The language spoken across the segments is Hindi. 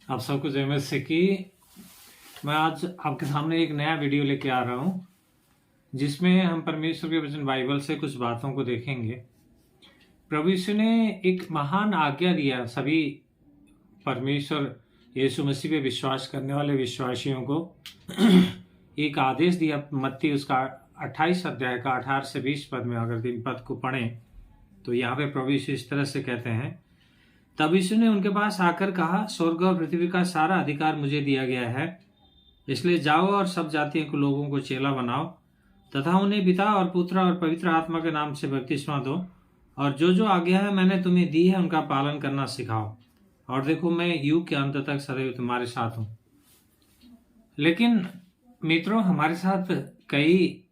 आप सबको जय मसीह की। मैं आज आपके सामने एक नया वीडियो लेके आ रहा हूँ जिसमें हम परमेश्वर के वचन बाइबल से कुछ बातों को देखेंगे। प्रभु यीशु ने एक महान आज्ञा दिया सभी परमेश्वर यीशु मसीह पे विश्वास करने वाले विश्वासियों को। एक आदेश दिया मत्ती उसका 28 अध्याय का 18 से 20 पद में। अगर 3 पद को पढ़ें तो यहाँ पे प्रभु यीशु इस तरह से कहते हैं, तब यीशु ने उनके पास आकर कहा, स्वर्ग और पृथ्वी का सारा अधिकार मुझे दिया गया है, इसलिए जाओ और सब जातियों के लोगों को चेला बनाओ तथा उन्हें पिता और पुत्र और पवित्र आत्मा के नाम से बपतिस्मा दो, और जो जो आज्ञा है मैंने तुम्हें दी है उनका पालन करना सिखाओ, और देखो मैं युग के अंत तक सदैव तुम्हारे साथ हूँ। लेकिन मित्रों, हमारे साथ कई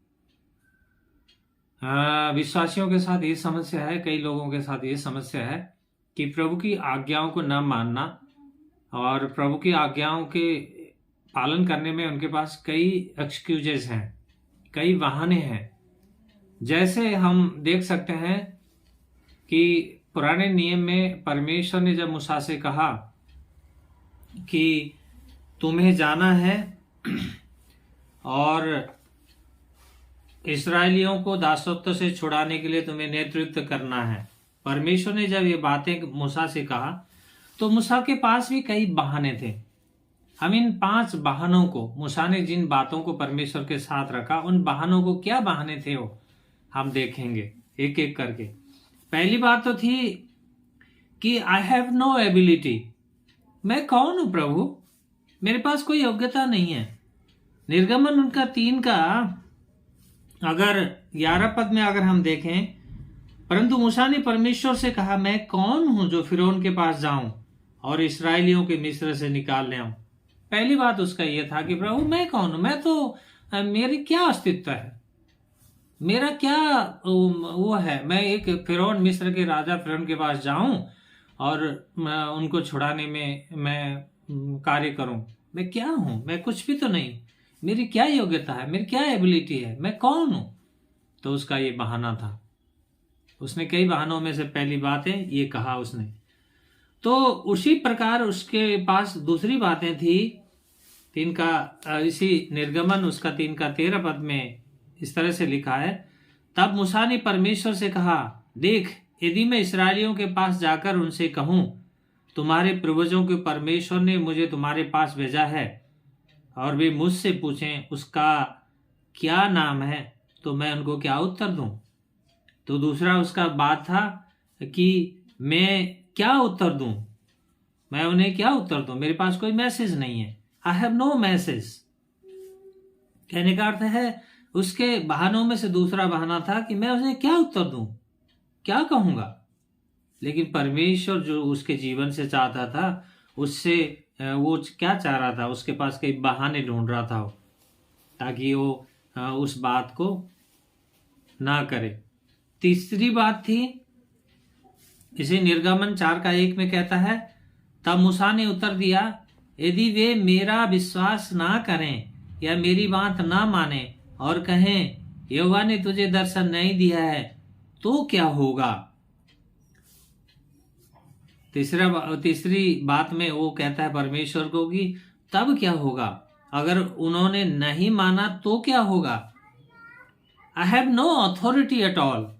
विश्वासियों के साथ ये समस्या है, कई लोगों के साथ ये समस्या है कि प्रभु की आज्ञाओं को न मानना और प्रभु की आज्ञाओं के पालन करने में उनके पास कई एक्सक्यूजेस हैं, कई बहाने हैं। जैसे हम देख सकते हैं कि पुराने नियम में परमेश्वर ने जब मूसा से कहा कि तुम्हें जाना है और इस्राएलियों को दासत्व से छुड़ाने के लिए तुम्हें नेतृत्व करना है। परमेश्वर ने जब ये बातें मूसा से कहा तो मूसा के पास भी कई बहाने थे। हम इन 5 बहानों को, मूसा ने जिन बातों को परमेश्वर के साथ रखा, उन बहानों को क्या बहाने थे वो हम देखेंगे एक एक करके। पहली बात तो थी कि आई हैव नो एबिलिटी, मैं कौन हूं प्रभु, मेरे पास कोई योग्यता नहीं है। निर्गमन उनका 3 का अगर 11 पद में अगर हम देखें, परंतु मूसा ने परमेश्वर से कहा, मैं कौन हूं जो फिरौन के पास जाऊं और इस्राएलियों के मिस्र से निकाल ले आऊं। पहली बात उसका यह था कि प्रभु मैं कौन हूं, मैं तो मेरी क्या अस्तित्व है, मेरा क्या वो है, मैं एक फिरौन, मिस्र के राजा फिरौन के पास जाऊं और उनको छुड़ाने में मैं कार्य करूं। मैं क्या हूं, मैं कुछ भी तो नहीं, मेरी क्या योग्यता है, मेरी क्या एबिलिटी है, मैं कौन हूं। तो उसका ये बहाना था। उसने कई बहानों में से पहली बात है ये कहा उसने। तो उसी प्रकार उसके पास दूसरी बातें थी। 3 का इसी निर्गमन उसका 3 का 13 पद में इस तरह से लिखा है, तब मूसा ने परमेश्वर से कहा, देख यदि मैं इस्राएलियों के पास जाकर उनसे कहूं, तुम्हारे पूर्वजों के परमेश्वर ने मुझे तुम्हारे पास भेजा है, और वे मुझसे पूछें उसका क्या नाम है, तो मैं उनको क्या उत्तर दूं। तो दूसरा उसका बात था कि मैं क्या उत्तर दूं, मैं उन्हें क्या उत्तर दूं, मेरे पास कोई मैसेज नहीं है, आई हैव नो मैसेज। कहने का अर्थ है उसके बहानों में से दूसरा बहाना था कि मैं उन्हें क्या उत्तर दूं, क्या कहूंगा। लेकिन परमेश्वर जो उसके जीवन से चाहता था, उससे वो क्या चाह रहा था, उसके पास कई बहाने ढूंढ रहा था ताकि वो उस बात को ना करे। तीसरी बात थी, इसी निर्गमन 4 का 1 में कहता है, तब मूसा ने उत्तर दिया, यदि वे मेरा विश्वास ना करें या मेरी बात ना माने और कहें यहोवा ने तुझे दर्शन नहीं दिया है तो क्या होगा। तीसरी बात में वो कहता है परमेश्वर को कि तब क्या होगा, अगर उन्होंने नहीं माना तो क्या होगा। I have no authority at all.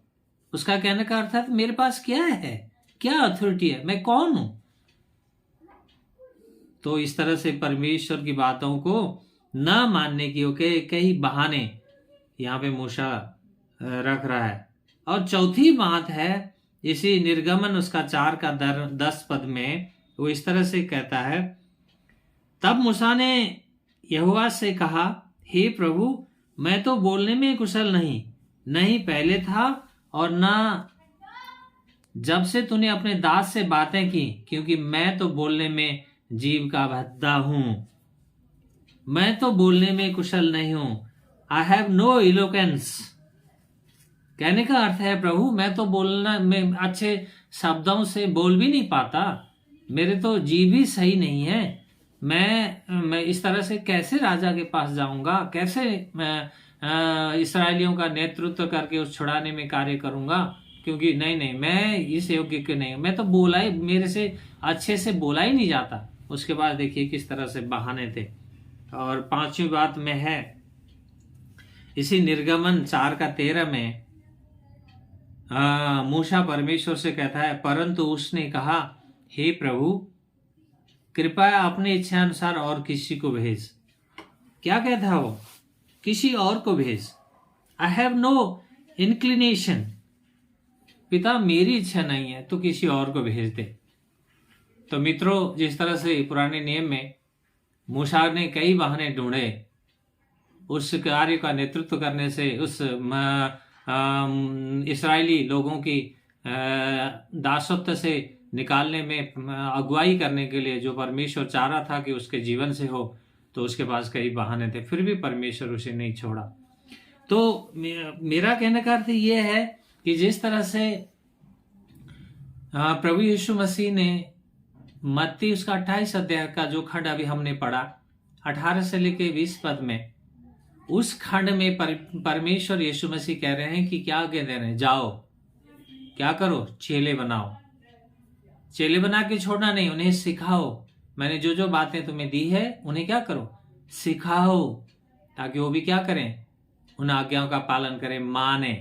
उसका कहने का अर्थ है मेरे पास क्या है, क्या अथॉरिटी है, मैं कौन हूं। तो इस तरह से परमेश्वर की बातों को न मानने की कई बहाने यहाँ पे मूसा रख रहा है। और चौथी बात है इसी निर्गमन उसका 4 का 10 पद में वो इस तरह से कहता है, तब मूसा ने यहोवा से कहा, हे प्रभु मैं तो बोलने में कुशल नहीं पहले था और ना जब से तूने अपने दास से बातें की, क्योंकि मैं तो बोलने में जीव का भद्दा हूं, मैं तो बोलने में कुशल नहीं हूं, आई हैव नो इलोक्वेंस। कहने का अर्थ है प्रभु मैं तो बोलना में अच्छे शब्दों से बोल भी नहीं पाता, मेरे तो जीव ही सही नहीं है, मैं इस तरह से कैसे राजा के पास जाऊंगा, कैसे मैं इस्राएलियों का नेतृत्व करके उस छुड़ाने में कार्य करूंगा, क्योंकि नहीं मैं इस योग्य के नहीं, मैं तो बोला ही, मेरे से अच्छे से बोला ही नहीं जाता, उसके बाद देखिए किस तरह से बहाने थे। और पांचवी बात में है इसी निर्गमन 4:13 में मूसा परमेश्वर से कहता है, परंतु उसने कहा, हे प्रभु, कृपया अपनी इच्छा अनुसार और किसी को भेज। क्या कहता है वो? किसी और को भेज। आई हैव नो इंक्लिनेशन, पिता मेरी इच्छा नहीं है तो किसी और को भेज दे। तो मित्रों, जिस तरह से पुराने नियम में मूसा ने कई बहाने ढूंढे उस कार्य का नेतृत्व करने से, उस इस्राएली लोगों की दासत्व से निकालने में अगुवाई करने के लिए जो परमेश्वर चाह रहा था कि उसके जीवन से हो, तो उसके पास कई बहाने थे, फिर भी परमेश्वर उसे नहीं छोड़ा। तो मेरा कहने का अर्थ ये है कि जिस तरह से प्रभु यीशु मसीह ने मत्ती उसका 28 अध्याय का जो खंड अभी हमने पढ़ा 18 से लेके 20 पद में, उस खंड में परमेश्वर यीशु मसीह कह रहे हैं कि क्या कह रहे हैं, जाओ क्या करो, चेले बनाओ। चेले बना के छोड़ना नहीं, उन्हें सिखाओ। मैंने जो जो बातें तुम्हें दी है उन्हें क्या करो, सिखाओ, ताकि वो भी क्या करें, उन आज्ञाओं का पालन करें, माने।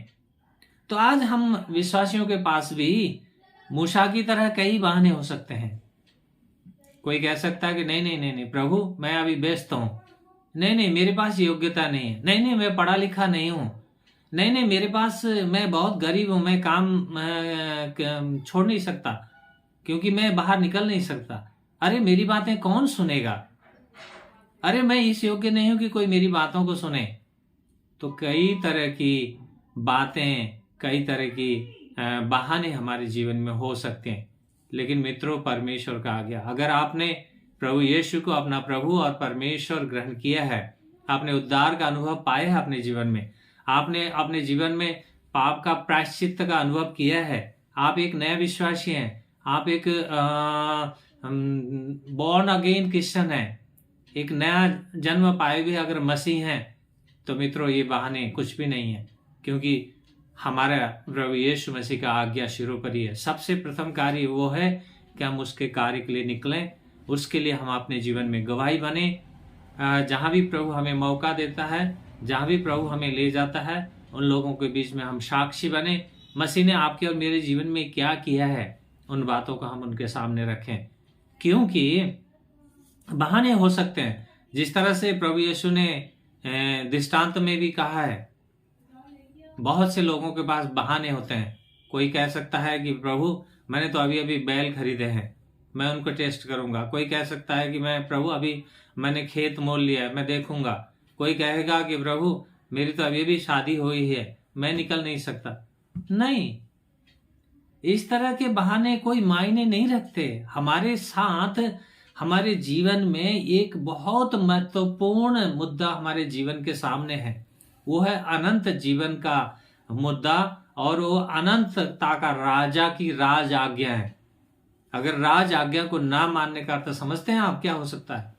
तो आज हम विश्वासियों के पास भी मूसा की तरह कई बहाने हो सकते हैं। कोई कह सकता है कि नहीं नहीं नहीं नहीं प्रभु, मैं अभी व्यस्त हूं, नहीं नहीं मेरे पास योग्यता नहीं है, नहीं नहीं मैं पढ़ा लिखा नहीं हूं, नहीं नहीं मेरे पास, मैं बहुत गरीब हूं, मैं काम छोड़ नहीं सकता क्योंकि मैं बाहर निकल नहीं सकता। अरे मेरी बातें कौन सुनेगा, अरे मैं इस योग्य नहीं हूं कि कोई मेरी बातों को सुने। तो कई तरह की बातें, कई तरह की बहाने हमारे जीवन में हो सकते हैं। लेकिन मित्रों, परमेश्वर का आज्ञा, अगर आपने प्रभु यीशु को अपना प्रभु और परमेश्वर ग्रहण किया है, आपने उद्धार का अनुभव पाया है अपने जीवन में, आपने अपने जीवन में पाप का प्रायश्चित का अनुभव किया है, आप एक नया विश्वासी हैं, आप एक बॉर्न अगेन क्रिश्चियन हैं, एक नया जन्म पाए हुए अगर मसीह हैं, तो मित्रों ये बहाने कुछ भी नहीं है, क्योंकि हमारा प्रभु यीशु मसीह का आज्ञा शिरोपरि है। सबसे प्रथम कार्य वो है कि हम उसके कार्य के लिए निकलें, उसके लिए हम अपने जीवन में गवाही बने। जहाँ भी प्रभु हमें मौका देता है, जहाँ भी प्रभु हमें ले जाता है, उन लोगों के बीच में हम साक्षी बने। मसीह ने आपके और मेरे जीवन में क्या किया है, उन बातों को हम उनके सामने रखें, क्योंकि बहाने हो सकते हैं। जिस तरह से प्रभु यीशु ने दृष्टांत में भी कहा है, बहुत से लोगों के पास बहाने होते हैं। कोई कह सकता है कि प्रभु मैंने तो अभी अभी बैल खरीदे हैं, मैं उनको टेस्ट करूंगा। कोई कह सकता है कि मैं प्रभु अभी मैंने खेत मोल लिया है, मैं देखूंगा। कोई कहेगा कि प्रभु मेरी तो अभी भी शादी हुई है, मैं निकल नहीं सकता। नहीं, इस तरह के बहाने कोई मायने नहीं रखते। हमारे साथ हमारे जीवन में एक बहुत महत्वपूर्ण मुद्दा हमारे जीवन के सामने है, वो है अनंत जीवन का मुद्दा, और वो अनंतता का राजा की राज आज्ञा है। अगर राज आज्ञा को ना मानने का अर्थ समझते हैं आप, क्या हो सकता है?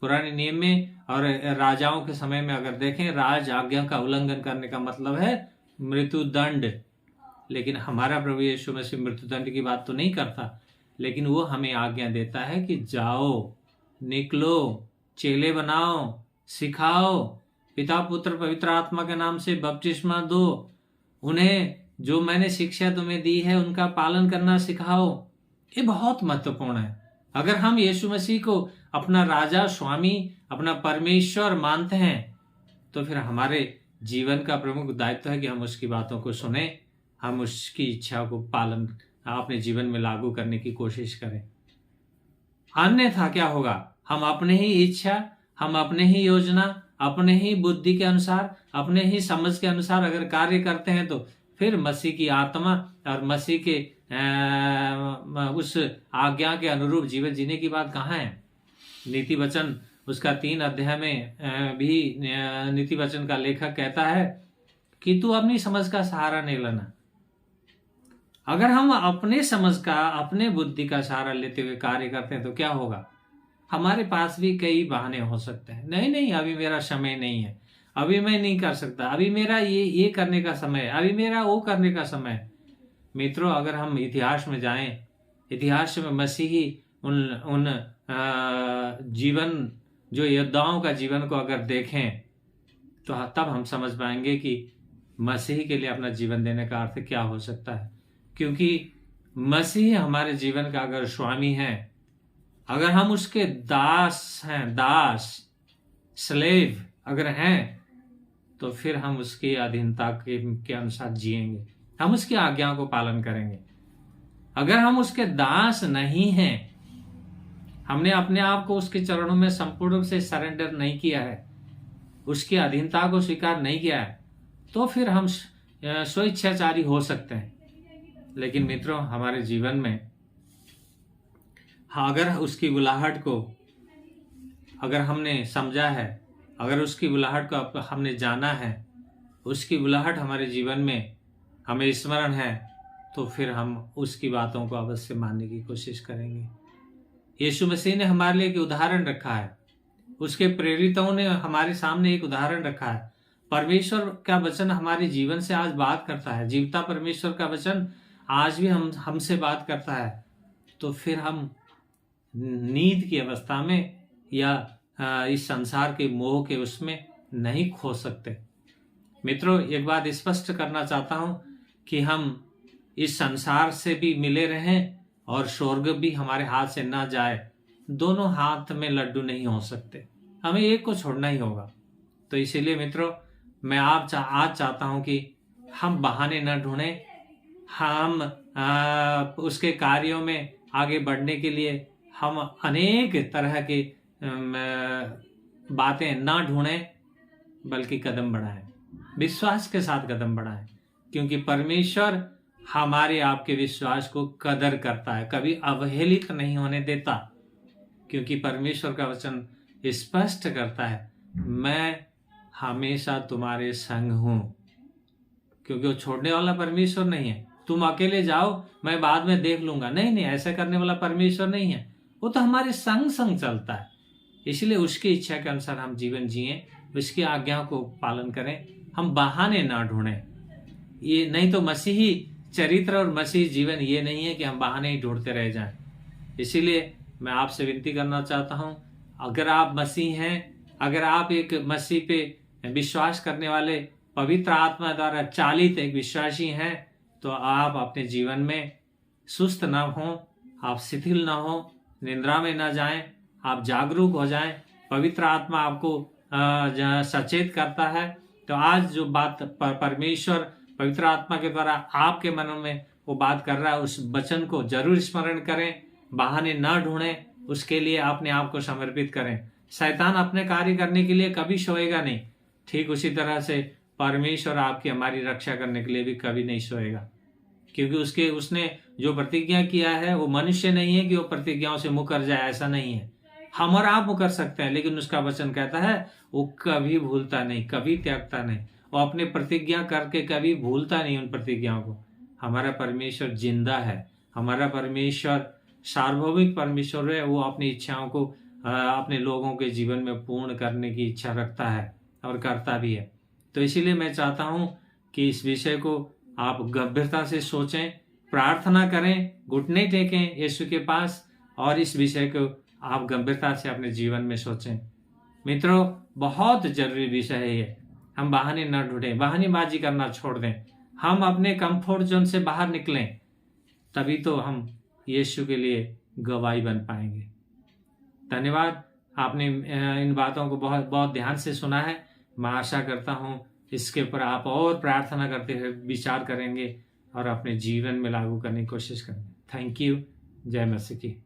पुराने नियम में और राजाओं के समय में अगर देखें, राज आज्ञा का उल्लंघन करने का मतलब है मृत्युदंड। लेकिन हमारा प्रभु यीशु मसीह मृत्युदंड की बात तो नहीं करता, लेकिन वो हमें आज्ञा देता है कि जाओ, निकलो, चेले बनाओ, सिखाओ, पिता पुत्र पवित्र आत्मा के नाम से बपतिस्मा दो, उन्हें जो मैंने शिक्षा तुम्हें दी है उनका पालन करना सिखाओ। ये बहुत महत्वपूर्ण है। अगर हम यीशु मसीह को अपना राजा, स्वामी, अपना परमेश्वर मानते हैं, तो फिर हमारे जीवन का प्रमुख दायित्व है कि हम उसकी बातों को सुने, हम उसकी इच्छा को पालन अपने जीवन में लागू करने की कोशिश करें। अन्यथा क्या होगा? हम अपने ही इच्छा, हम अपने ही योजना, अपने ही बुद्धि के अनुसार, अपने ही समझ के अनुसार अगर कार्य करते हैं, तो फिर मसीह की आत्मा और मसीह के उस आज्ञा के अनुरूप जीवन जीने की बात कहाँ है? नीति वचन उसका 3 अध्याय में भी नीति वचन का लेखक कहता है कि तू अपनी समझ का सहारा नहीं लेना। अगर हम अपने समझ का, अपने बुद्धि का सहारा लेते हुए कार्य करते हैं तो क्या होगा? हमारे पास भी कई बहाने हो सकते हैं। नहीं नहीं अभी मेरा समय नहीं है, अभी मैं नहीं कर सकता, अभी मेरा ये करने का समय है, अभी मेरा वो करने का समय है। मित्रों, अगर हम इतिहास में जाएं, इतिहास में मसीही उन जीवन, जो योद्धाओं का जीवन को अगर देखें तो तब हम समझ पाएंगे कि मसीह के लिए अपना जीवन देने का अर्थ क्या हो सकता है। क्योंकि मसीह हमारे जीवन का अगर स्वामी है, अगर हम उसके दास हैं, दास स्लेव अगर हैं, तो फिर हम उसकी अधीनता के अनुसार जिएंगे, हम उसकी आज्ञाओं को पालन करेंगे। अगर हम उसके दास नहीं हैं, हमने अपने आप को उसके चरणों में संपूर्ण रूप से सरेंडर नहीं किया है, उसकी अधीनता को स्वीकार नहीं किया है, तो फिर हम स्वेच्छाचारी हो सकते हैं। लेकिन मित्रों, हमारे जीवन में अगर उसकी बुलाहट को अगर हमने समझा है, अगर उसकी बुलाहट को हमने जाना है, उसकी बुलाहट हमारे जीवन में हमें स्मरण है, तो फिर हम उसकी बातों को अवश्य मानने की कोशिश करेंगे। यीशु मसीह ने हमारे लिए एक उदाहरण रखा है, उसके प्रेरितों ने हमारे सामने एक उदाहरण रखा है। परमेश्वर का वचन हमारे जीवन से आज बात करता है, जीवता परमेश्वर का वचन आज भी हमसे बात करता है। तो फिर हम नींद की अवस्था में या इस संसार के मोह के उसमें नहीं खो सकते। मित्रों, एक बात स्पष्ट करना चाहता हूं कि हम इस संसार से भी मिले रहें और स्वर्ग भी हमारे हाथ से ना जाए। दोनों हाथ में लड्डू नहीं हो सकते, हमें एक को छोड़ना ही होगा। तो इसीलिए मित्रों, मैं आज चाहता हूं कि हम बहाने न ढूंढें, हम उसके कार्यों में आगे बढ़ने के लिए हम अनेक तरह की बातें ना ढूंढें, बल्कि कदम बढ़ाएं, विश्वास के साथ कदम बढ़ाएं। क्योंकि परमेश्वर हमारे आपके विश्वास को कदर करता है, कभी अवहेलित नहीं होने देता। क्योंकि परमेश्वर का वचन स्पष्ट करता है, मैं हमेशा तुम्हारे संग हूं। क्योंकि वो छोड़ने वाला परमेश्वर नहीं है, तुम अकेले जाओ मैं बाद में देख लूंगा, नहीं, ऐसा करने वाला परमेश्वर नहीं है। वो तो हमारे संग संग चलता है। इसलिए उसकी इच्छा के अनुसार हम जीवन जिएं, उसकी आज्ञाओं को पालन करें, हम बहाने ना ढूंढें। ये नहीं तो मसीही चरित्र और मसीही जीवन ये नहीं है कि हम बहाने ही ढूंढते रह जाएं। इसीलिए मैं आपसे विनती करना चाहता हूं, अगर आप मसीह हैं, अगर आप एक मसीह पे विश्वास करने वाले, पवित्र आत्मा द्वारा चालित एक विश्वासी हैं, तो आप अपने जीवन में सुस्त ना हो, आप शिथिल ना हो, निंद्रा में ना जाएं, आप जागरूक हो जाएं। पवित्र आत्मा आपको सचेत करता है। तो आज जो बात परमेश्वर पवित्र आत्मा के द्वारा आपके मनों में वो बात कर रहा है, उस वचन को जरूर स्मरण करें, बहाने ना ढूंढें, उसके लिए अपने आप को समर्पित करें। शैतान अपने कार्य करने के लिए कभी सोएगा नहीं, ठीक उसी तरह से परमेश्वर आपकी हमारी रक्षा करने के लिए भी कभी नहीं सोएगा। क्योंकि उसने जो प्रतिज्ञा किया है वो मनुष्य नहीं है कि वो प्रतिज्ञाओं से मुकर जाए, ऐसा नहीं है। हम और आप मुकर सकते हैं, लेकिन उसका वचन कहता है वो कभी भूलता नहीं, कभी त्यागता नहीं, वो अपने प्रतिज्ञा करके कभी भूलता नहीं उन प्रतिज्ञाओं को। हमारा परमेश्वर जिंदा है, हमारा परमेश्वर सार्वभौमिक परमेश्वर है, वो अपनी इच्छाओं को अपने लोगों के जीवन में पूर्ण करने की इच्छा रखता है और करता भी है। तो इसीलिए मैं चाहता हूं कि इस विषय को आप गंभीरता से सोचें, प्रार्थना करें, घुटने टेकें यीशु के पास, और इस विषय को आप गंभीरता से अपने जीवन में सोचें। मित्रों, बहुत जरूरी विषय है ये। हम बहाने न ढूंढें, बहानेबाजी करना छोड़ दें, हम अपने कंफर्ट जोन से बाहर निकलें, तभी तो हम यीशु के लिए गवाही बन पाएंगे। धन्यवाद, आपने इन बातों को बहुत बहुत ध्यान से सुना है। मैं आशा करता हूं इसके ऊपर आप और प्रार्थना करते हुए विचार करेंगे और अपने जीवन में लागू करने की कोशिश करेंगे। Thank you. जय मसीह की।